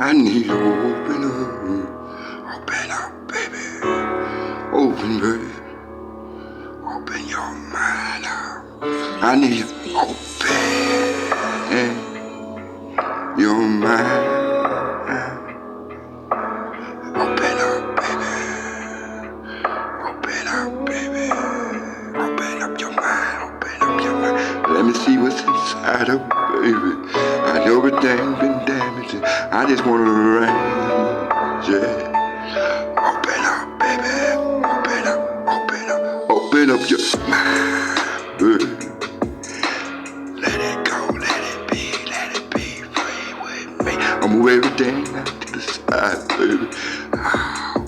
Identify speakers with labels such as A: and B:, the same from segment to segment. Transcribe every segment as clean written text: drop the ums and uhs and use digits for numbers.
A: I need to open up. Open up, baby. Open, baby. Open your mind up. I need you to open your mind. Open up, baby. Open up, baby. Open up your mind. Open up your mind. Let me see what's inside of it, baby. I know everything's been damaged. I just want to arrange it. Open up, baby. Open up, open up. Open up your mind, baby. Let it go, let it be free with me. I move everything out to the side, baby. Oh,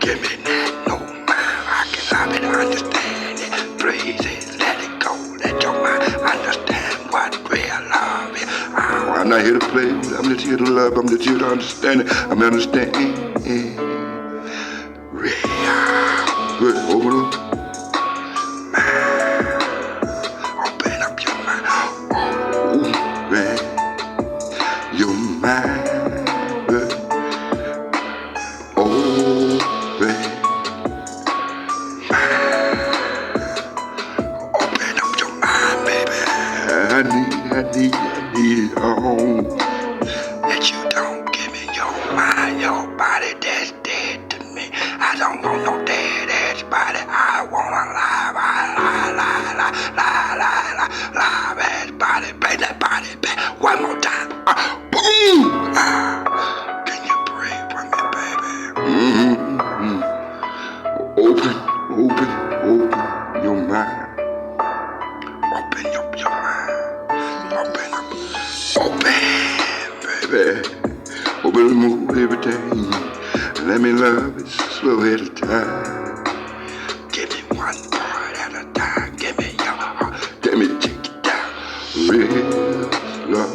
A: give me that no mind. I can love it, understand it. Praise it, let it go, let your mind understand what real love is. Oh, I'm not here to play, I'm just here to love, I'm just here to understand it. I'm understanding real. Good, open up. Open up your mind. Open your mind. Open up your mind, baby. I need it all. That you don't give me your mind, your body that's dead to me. I don't want no dead ass body. I want a live ass body. Bring that body back one more time. Boom! Can you pray for me, baby? Open your mind. Open up your mind. Open, baby. Open and move everything. Let me love it slow at a time. Give me one part at a time. Give me your heart. Let me take it down. Real slow.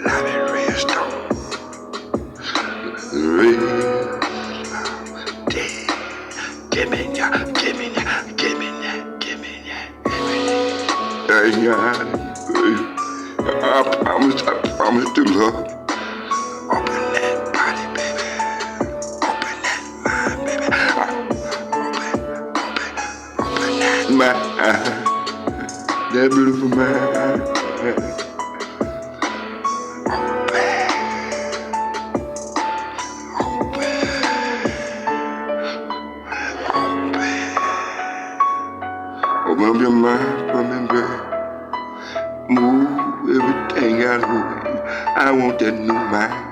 A: Love it real slow. Real slow. Give me that. I got it, baby. I promise to love. Open that body, baby. Open that mind, baby. Open that mind. That beautiful mind. Open up your mind for me, baby. Move everything out of the way. I want that new mind.